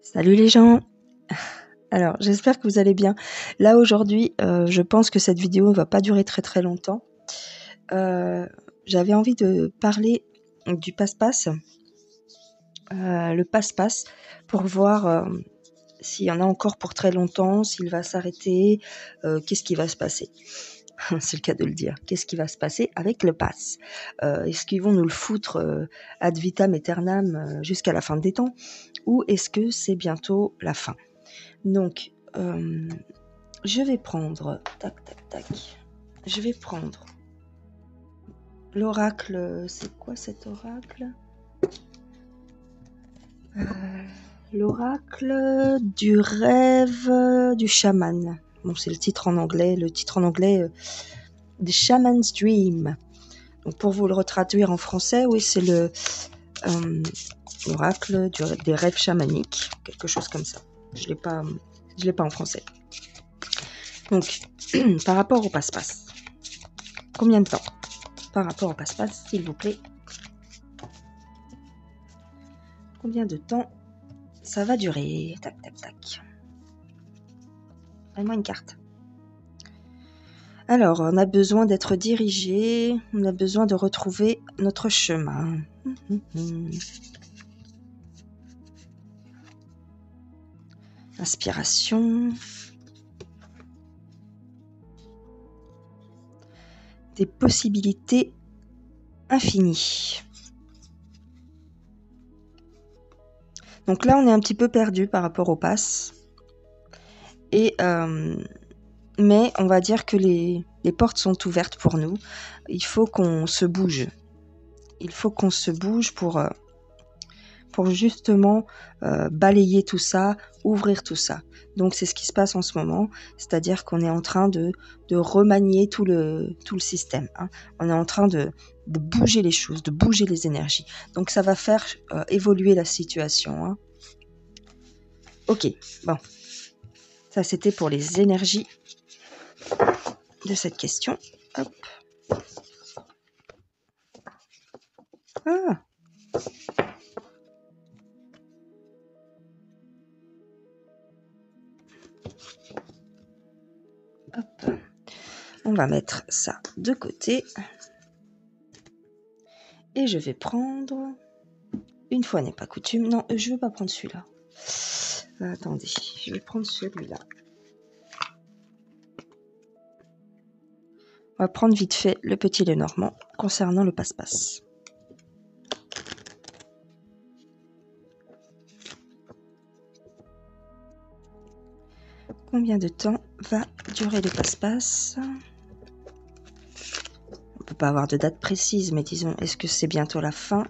Salut les gens. Alors, j'espère que vous allez bien. Là, aujourd'hui, je pense que cette vidéo ne va pas durer très très longtemps. J'avais envie de parler du passe-passe, le passe-passe, pour voir s'il y en a encore pour très longtemps, s'il va s'arrêter, qu'est-ce qui va se passer. C'est le cas de le dire. Qu'est-ce qui va se passer avec le pass? Est-ce qu'ils vont nous le foutre ad vitam aeternam jusqu'à la fin des temps? Ou est-ce que c'est bientôt la fin? Donc, je vais prendre... Tac, tac, tac. Je vais prendre l'oracle... C'est quoi cet oracle? L'oracle du rêve du chaman. Bon, c'est le titre en anglais. Le titre en anglais, The Shaman's Dream. Donc, pour vous le retraduire en français, oui, c'est l'oracle des rêves chamaniques. Quelque chose comme ça. Je l'ai pas en français. Donc, par rapport au passe-passe, combien de temps? Par rapport au passe-passe, s'il vous plaît. Combien de temps ça va durer? Tac, tac, tac. Donne-moi une carte. Alors, on a besoin d'être dirigé, on a besoin de retrouver notre chemin. Inspiration. Des possibilités infinies. Donc là, on est un petit peu perdu par rapport au pass. Et mais on va dire que les portes sont ouvertes pour nous. Il faut qu'on se bouge. Il faut qu'on se bouge pour justement balayer tout ça, ouvrir tout ça. Donc c'est ce qui se passe en ce moment, c'est-à-dire qu'on est en train de remanier tout le système. Hein. On est en train de bouger les choses, de bouger les énergies. Donc ça va faire évoluer la situation. Hein. Ok, bon. Ça c'était pour les énergies de cette question. Hop. Ah. Hop. On va mettre ça de côté. Et je vais prendre... Une fois n'est pas coutume. Non, je ne veux pas prendre celui-là. Attendez, je vais prendre celui-là. On va prendre vite fait le petit Lenormand concernant le passe-passe. Combien de temps va durer le passe-passe? On ne peut pas avoir de date précise, mais disons, est-ce que c'est bientôt la fin?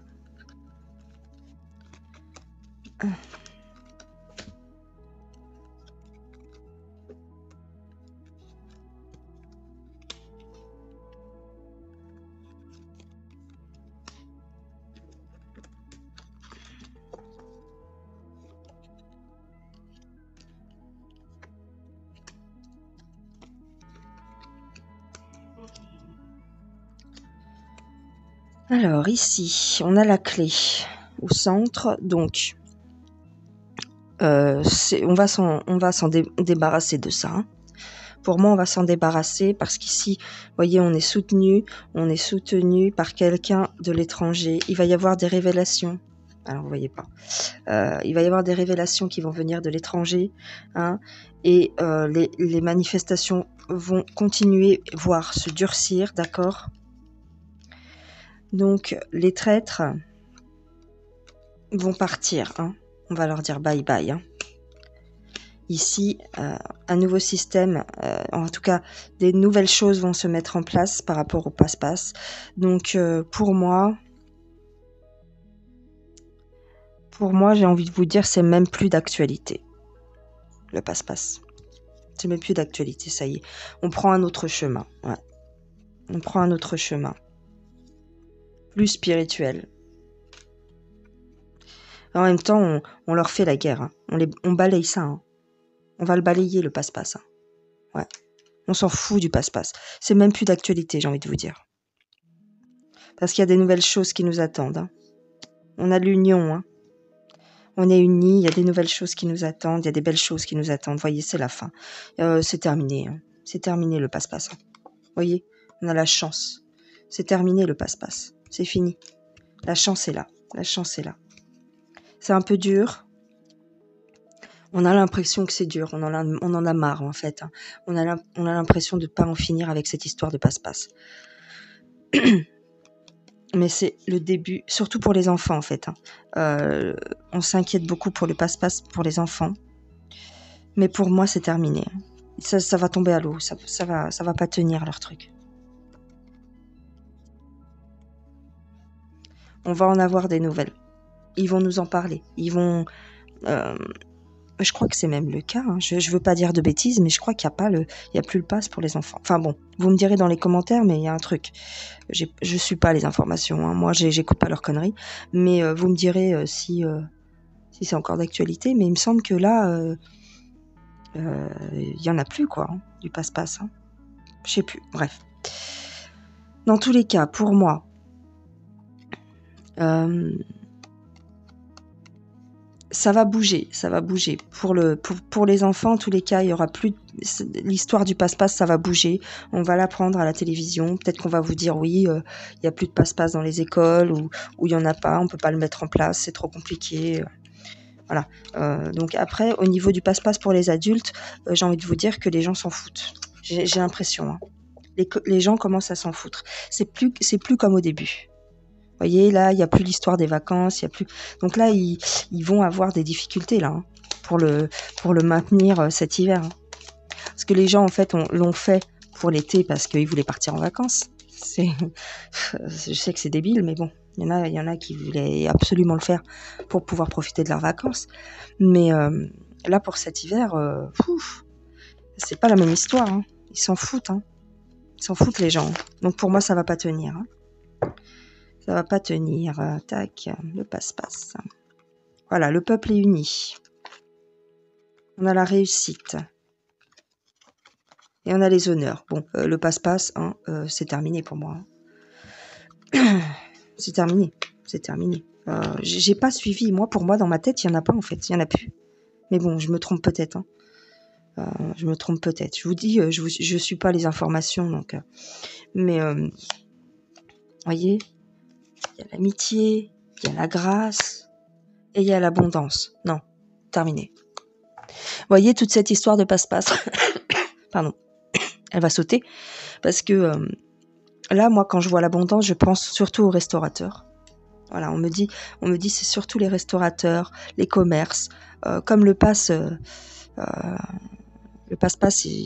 Alors ici, on a la clé au centre, donc on va s'en débarrasser de ça. Hein. Pour moi, on va s'en débarrasser parce qu'ici, vous voyez, on est soutenu par quelqu'un de l'étranger. Il va y avoir des révélations. Alors, vous voyez pas. Il va y avoir des révélations qui vont venir de l'étranger. Hein, et les manifestations vont continuer, voire se durcir, d'accord? Donc, les traîtres vont partir. Hein. On va leur dire bye bye. Hein. Ici, un nouveau système, en tout cas, des nouvelles choses vont se mettre en place par rapport au passe-passe. Donc, pour moi, j'ai envie de vous dire, c'est même plus d'actualité, le passe-passe. C'est même plus d'actualité, ça y est. On prend un autre chemin. Ouais. On prend un autre chemin. Plus spirituel. En même temps, on leur fait la guerre. Hein. On balaye ça. Hein. On va le balayer, le passe-passe. Hein. Ouais. On s'en fout du passe-passe. C'est même plus d'actualité, j'ai envie de vous dire. Parce qu'il y a des nouvelles choses qui nous attendent. Hein. On a l'union. Hein. On est unis, il y a des nouvelles choses qui nous attendent, il y a des belles choses qui nous attendent. Vous voyez, c'est la fin. C'est terminé. Hein. C'est terminé le passe-passe. Hein. Vous voyez, on a la chance. C'est terminé le passe-passe. C'est fini. La chance est là. La chance est là. C'est un peu dur. On a l'impression que c'est dur. On en a marre, en fait. Hein. On a l'impression de ne pas en finir avec cette histoire de passe-passe. Mais c'est le début, surtout pour les enfants, en fait. Hein. On s'inquiète beaucoup pour le passe-passe pour les enfants. Mais pour moi, c'est terminé. Ça va tomber à l'eau. Ça va pas tenir, leur truc. On va en avoir des nouvelles. Ils vont nous en parler. Ils vont... je crois que c'est même le cas. Hein. Je veux pas dire de bêtises, mais je crois qu'il y a plus le pass pour les enfants. Enfin bon, vous me direz dans les commentaires, mais il y a un truc. Je suis pas les informations. Hein. Moi, j'écoute pas leurs conneries. Mais vous me direz si c'est encore d'actualité. Mais il me semble que là, il y en a plus, quoi, hein, du passe-passe. Hein. Je sais plus. Bref. Dans tous les cas, pour moi, ça va bouger. Pour les enfants, en tous les cas, il y aura plus l'histoire du passe-passe, ça va bouger. On va l'apprendre à la télévision. Peut-être qu'on va vous dire oui, il y a plus de passe-passe dans les écoles ou il y en a pas, on peut pas le mettre en place, c'est trop compliqué. Voilà. Donc après, au niveau du passe-passe pour les adultes, j'ai envie de vous dire que les gens s'en foutent. J'ai l'impression. Hein. Les gens commencent à s'en foutre. C'est plus comme au début. Vous voyez, là, il n'y a plus l'histoire des vacances, il y a plus. Donc là, ils vont avoir des difficultés là hein, pour le maintenir cet hiver. Hein. Parce que les gens, en fait, l'ont fait pour l'été parce qu'ils voulaient partir en vacances. Je sais que c'est débile, mais bon, il y en a qui voulaient absolument le faire pour pouvoir profiter de leurs vacances. Mais là, pour cet hiver, c'est pas la même histoire. Hein. Ils s'en foutent. Hein. Ils s'en foutent les gens. Donc pour moi, ça va pas tenir. Hein. Ça va pas tenir. Tac, le passe-passe. Voilà, le peuple est uni. On a la réussite. Et on a les honneurs. Bon, le passe-passe, hein, c'est terminé pour moi. C'est terminé. C'est terminé. J'ai pas suivi. Moi, pour moi, dans ma tête, il y en a pas en fait. Il y en a plus. Mais bon, je me trompe peut-être. Hein. Je me trompe peut-être. Je vous dis, je suis pas les informations, donc. Mais, voyez, il y a l'amitié, il y a la grâce et il y a l'abondance. Non, terminé. Voyez toute cette histoire de passe-passe. Pardon. Elle va sauter parce que là, moi, quand je vois l'abondance, je pense surtout aux restaurateurs. Voilà, on me dit, c'est surtout les restaurateurs, les commerces, comme le passe-passe,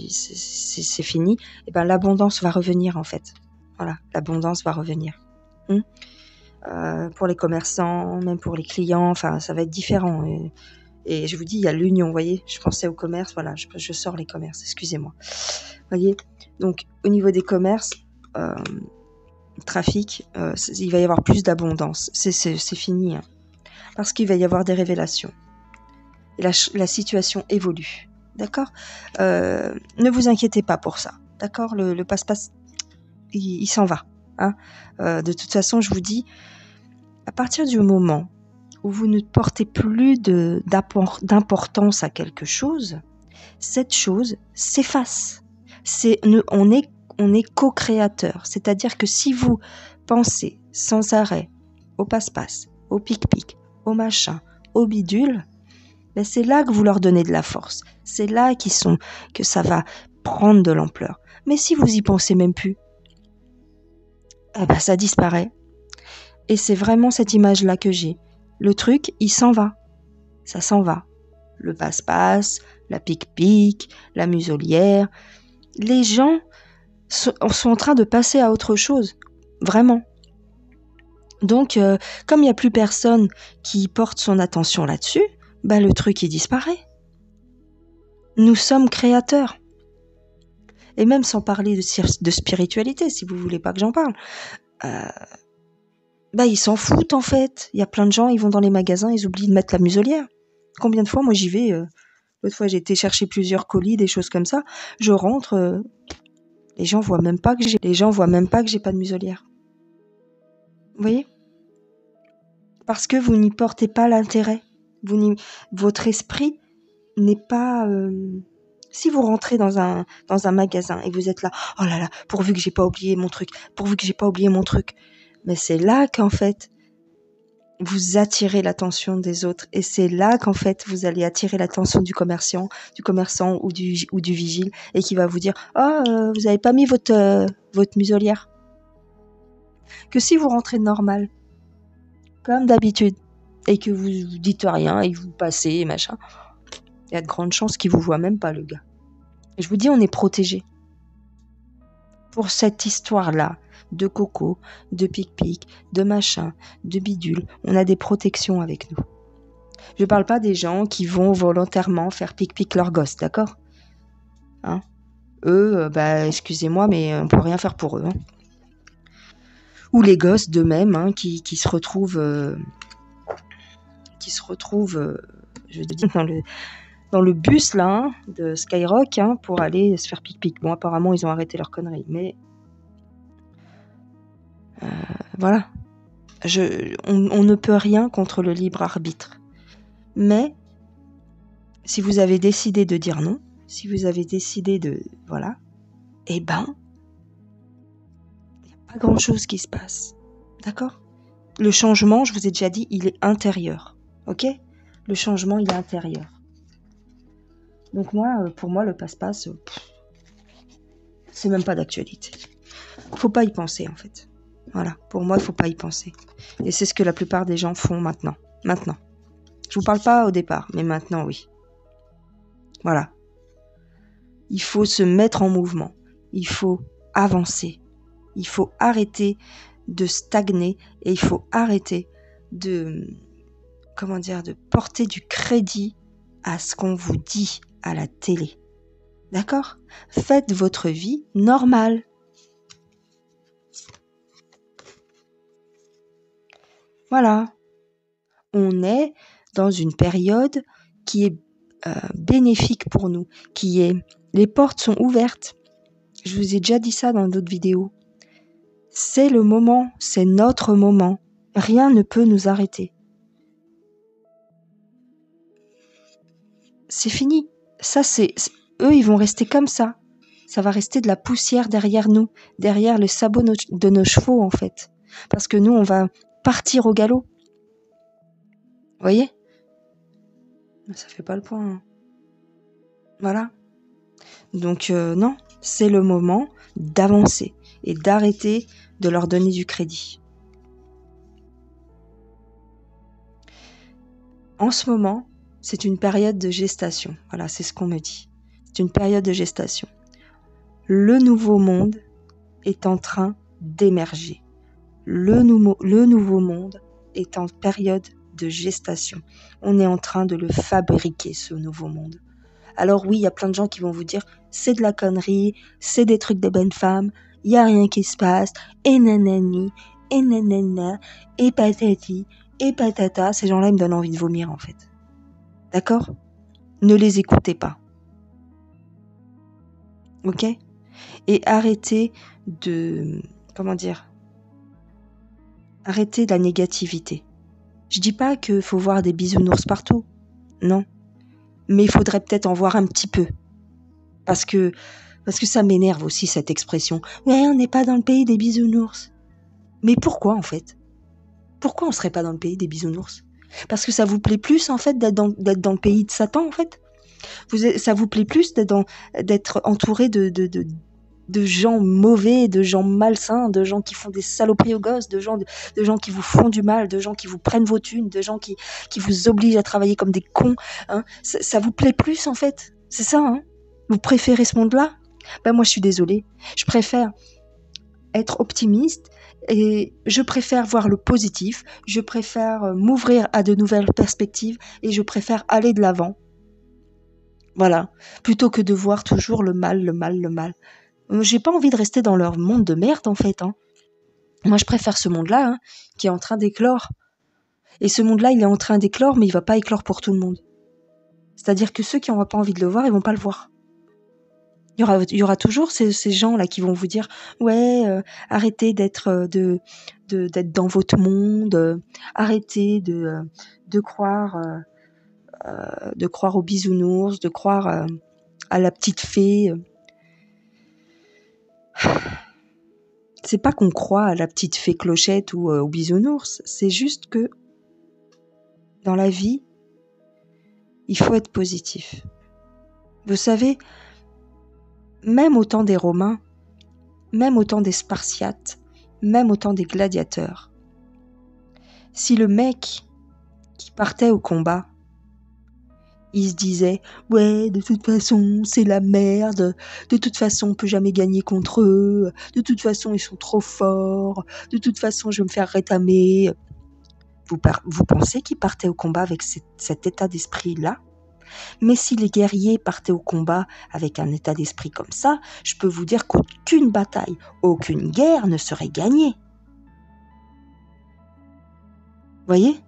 c'est fini. Et ben l'abondance va revenir en fait. Voilà, l'abondance va revenir. Pour les commerçants, même pour les clients, enfin, ça va être différent. Et je vous dis, il y a l'union, vous voyez. Je pensais au commerce, voilà, je sors les commerces, excusez-moi. Vous voyez, donc au niveau des commerces, trafic, il va y avoir plus d'abondance. C'est fini. Hein. Parce qu'il va y avoir des révélations. Et la situation évolue. D'accord ? Ne vous inquiétez pas pour ça. D'accord ? Le passe-passe, il s'en va. Hein. De toute façon, je vous dis, à partir du moment où vous ne portez plus d'importance à quelque chose, cette chose s'efface. On est co-créateur. C'est-à-dire que si vous pensez sans arrêt au passe-passe, au pic-pic, au machin, au bidule, ben c'est là que vous leur donnez de la force. C'est là que ça va prendre de l'ampleur. Mais si vous y pensez même plus, eh ben ça disparaît. Et c'est vraiment cette image-là que j'ai. Le truc, il s'en va. Ça s'en va. Le passe-passe, la pic-pic, la muselière. Les gens sont en train de passer à autre chose. Vraiment. Donc, comme il n'y a plus personne qui porte son attention là-dessus, bah, le truc, il disparaît. Nous sommes créateurs. Et même sans parler de spiritualité, si vous voulez pas que j'en parle, bah, ils s'en foutent en fait. Il y a plein de gens, ils vont dans les magasins, ils oublient de mettre la muselière. Combien de fois, moi j'y vais, l'autre fois j'ai été chercher plusieurs colis, des choses comme ça, je rentre, les gens voient même pas que j'ai pas de muselière. Vous voyez ? Parce que vous n'y portez pas l'intérêt. Votre esprit n'est pas... Si vous rentrez dans un magasin et vous êtes là, oh là là, pourvu que j'ai pas oublié mon truc, mais c'est là qu'en fait, vous attirez l'attention des autres et c'est là qu'en fait, vous allez attirer l'attention du commerçant ou du vigile et qui va vous dire, vous avez pas mis votre muselière. Que si vous rentrez normal, comme d'habitude, et que vous dites rien et que vous passez et machin, il y a de grandes chances qu'il vous voit même pas, le gars. Et je vous dis, on est protégé. Pour cette histoire-là, de coco, de pic-pic, de machin, de bidule, on a des protections avec nous. Je parle pas des gens qui vont volontairement faire pic-pic leur gosse, d'accord ? Hein ? Eux, excusez-moi, mais on peut rien faire pour eux. Hein. Ou les gosses d'eux-mêmes, qui se retrouvent, je veux dire, dans le bus là, de Skyrock, pour aller se faire pic-pic. Bon, apparemment, ils ont arrêté leur connerie, mais voilà. On ne peut rien contre le libre arbitre. Mais si vous avez décidé de dire non, si vous avez décidé de... Voilà. Eh ben, il n'y a pas grand-chose qui se passe. D'accord ? Le changement, je vous ai déjà dit, il est intérieur. Ok ? Le changement, il est intérieur. Donc pour moi, le passe-passe, c'est même pas d'actualité. Faut pas y penser, en fait. Voilà, pour moi, il faut pas y penser. Et c'est ce que la plupart des gens font maintenant. Maintenant. Je vous parle pas au départ, mais maintenant, oui. Voilà. Il faut se mettre en mouvement. Il faut avancer. Il faut arrêter de stagner et il faut arrêter de porter du crédit à ce qu'on vous dit à la télé. D'accord ? Faites votre vie normale. Voilà. On est dans une période qui est bénéfique pour nous, les portes sont ouvertes. Je vous ai déjà dit ça dans d'autres vidéos. C'est le moment, c'est notre moment. Rien ne peut nous arrêter. C'est fini. Ça, eux, ils vont rester comme ça. Ça va rester de la poussière derrière nous, derrière le sabot de nos chevaux, en fait. Parce que nous, on va partir au galop. Vous voyez ? Ça fait pas le point. Hein. Voilà. Donc, non, c'est le moment d'avancer et d'arrêter de leur donner du crédit. En ce moment, c'est une période de gestation. Voilà, c'est ce qu'on me dit. C'est une période de gestation. Le nouveau monde est en train d'émerger. Le nouveau monde est en période de gestation. On est en train de le fabriquer, ce nouveau monde. Alors oui, il y a plein de gens qui vont vous dire « c'est de la connerie, c'est des trucs de bonnes femmes, il n'y a rien qui se passe, et nanani, et nanana, et patati, et patata ». Ces gens-là, ils me donnent envie de vomir, en fait. D'accord ? Ne les écoutez pas. Ok ? Et arrêtez arrêtez la négativité. Je dis pas qu'il faut voir des bisounours partout. Non. Mais il faudrait peut-être en voir un petit peu. Parce que ça m'énerve aussi, cette expression. Ouais, on n'est pas dans le pays des bisounours. Mais pourquoi, en fait ? Pourquoi on serait pas dans le pays des bisounours ? Parce que ça vous plaît plus, en fait, d'être dans le pays de Satan, en fait ? Ça vous plaît plus d'être entouré de gens mauvais, de gens malsains, de gens qui font des saloperies aux gosses, de gens qui vous font du mal, de gens qui vous prennent vos thunes, de gens qui vous obligent à travailler comme des cons. Hein. Ça vous plaît plus, en fait ? C'est ça, hein ? Vous préférez ce monde-là ? Moi, je suis désolée. Je préfère être optimiste et je préfère voir le positif. Je préfère m'ouvrir à de nouvelles perspectives et je préfère aller de l'avant. Voilà. Plutôt que de voir toujours le mal. J'ai pas envie de rester dans leur monde de merde, en fait. Hein. Moi, je préfère ce monde-là, qui est en train d'éclore. Et ce monde-là, il est en train d'éclore, mais il va pas éclore pour tout le monde. C'est-à-dire que ceux qui n'auront pas envie de le voir, ils vont pas le voir. Il y aura toujours ces gens-là qui vont vous dire « Ouais, arrêtez d'être dans votre monde, arrêtez de croire de croire aux bisounours, de croire à la petite fée. C'est pas qu'on croit à la petite fée Clochette ou aux bisounours, c'est juste que dans la vie, il faut être positif. Vous savez, même au temps des Romains, même au temps des Spartiates, même au temps des gladiateurs, si le mec qui partait au combat, il se disait « Ouais, de toute façon, c'est la merde. De toute façon, on peut jamais gagner contre eux. De toute façon, ils sont trop forts. De toute façon, je vais me faire rétamer. » Vous pensez qu'il partait au combat avec cet état d'esprit-là ? Mais si les guerriers partaient au combat avec un état d'esprit comme ça, je peux vous dire qu'aucune bataille, aucune guerre ne serait gagnée. Voyez ?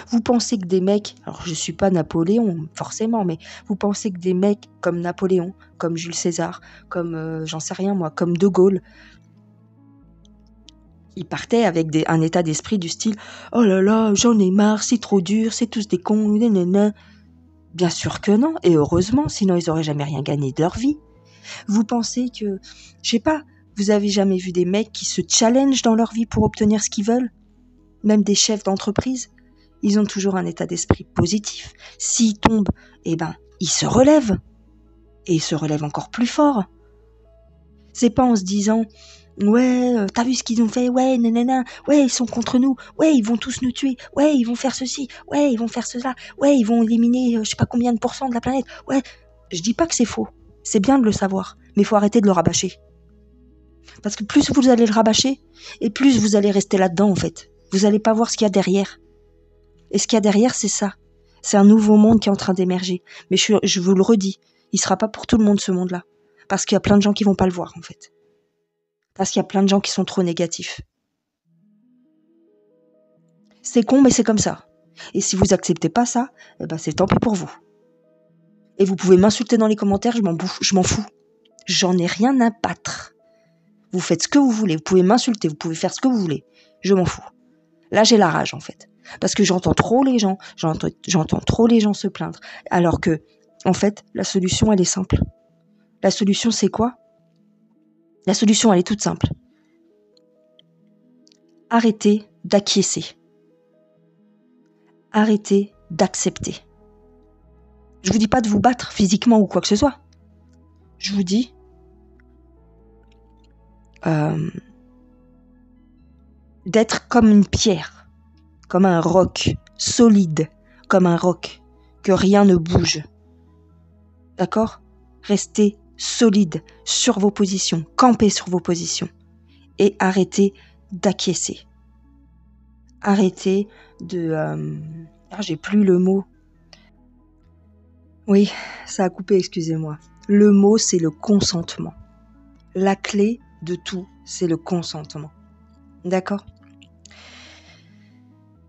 Vous pensez que des mecs, alors je suis pas Napoléon forcément, mais vous pensez que des mecs comme Napoléon, comme Jules César, comme j'en sais rien moi, comme De Gaulle, ils partaient avec un état d'esprit du style « Oh là là, j'en ai marre, c'est trop dur, c'est tous des cons, nanana ». Bien sûr que non, et heureusement, sinon ils auraient jamais rien gagné de leur vie. Vous pensez que, je sais pas, vous avez jamais vu des mecs qui se challengent dans leur vie pour obtenir ce qu'ils veulent ? Même des chefs d'entreprise, ils ont toujours un état d'esprit positif. S'ils tombent, eh ben, ils se relèvent. Et ils se relèvent encore plus fort. C'est pas en se disant « Ouais, t'as vu ce qu'ils ont fait ? Ouais, nanana. Ouais, ils sont contre nous. Ouais, ils vont tous nous tuer. Ouais, ils vont faire ceci. Ouais, ils vont faire cela. Ouais, ils vont éliminer je sais pas combien de pourcents de la planète. Ouais. » Je dis pas que c'est faux. C'est bien de le savoir. Mais il faut arrêter de le rabâcher. Parce que plus vous allez le rabâcher, et plus vous allez rester là-dedans, en fait. Vous allez pas voir ce qu'il y a derrière. Et ce qu'il y a derrière, c'est ça. C'est un nouveau monde qui est en train d'émerger. Mais je vous le redis, il sera pas pour tout le monde, ce monde-là. Parce qu'il y a plein de gens qui vont pas le voir, en fait. Parce qu'il y a plein de gens qui sont trop négatifs. C'est con, mais c'est comme ça. Et si vous acceptez pas ça, eh ben c'est tant pis pour vous. Et vous pouvez m'insulter dans les commentaires, je m'en fous. J'en ai rien à battre. Vous faites ce que vous voulez, vous pouvez m'insulter, vous pouvez faire ce que vous voulez. Je m'en fous. Là, j'ai la rage, en fait. Parce que j'entends trop les gens se plaindre. Alors que, en fait, la solution, elle est simple. La solution, c'est quoi ? La solution, elle est toute simple. Arrêtez d'acquiescer. Arrêtez d'accepter. Je vous dis pas de vous battre physiquement ou quoi que ce soit. Je vous dis d'être comme une pierre, comme un roc, solide, comme un roc, que rien ne bouge. D'accord ? Restez solide sur vos positions, campez sur vos positions et arrêtez d'acquiescer. Arrêtez de... j'ai plus le mot. Oui, ça a coupé, excusez-moi. Le mot, c'est le consentement. La clé de tout, c'est le consentement. D'accord ?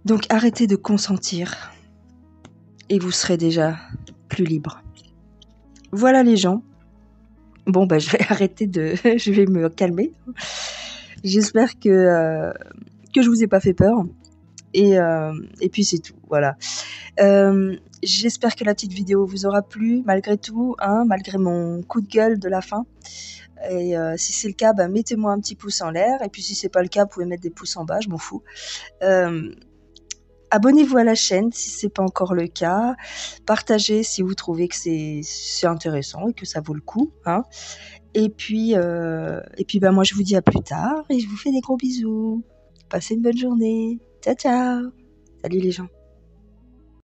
Donc arrêtez de consentir et vous serez déjà plus libre. Voilà les gens. Bon, je vais je vais me calmer. J'espère que je vous ai pas fait peur. Et puis c'est tout, voilà. J'espère que la petite vidéo vous aura plu, malgré tout, malgré mon coup de gueule de la fin. Et si c'est le cas, mettez-moi un petit pouce en l'air. Et puis si c'est pas le cas, vous pouvez mettre des pouces en bas, je m'en fous. Abonnez-vous à la chaîne si c'est pas encore le cas. Partagez si vous trouvez que c'est intéressant et que ça vaut le coup. Et puis moi je vous dis à plus tard et je vous fais des gros bisous. Passez une bonne journée. Ciao ciao. Salut les gens.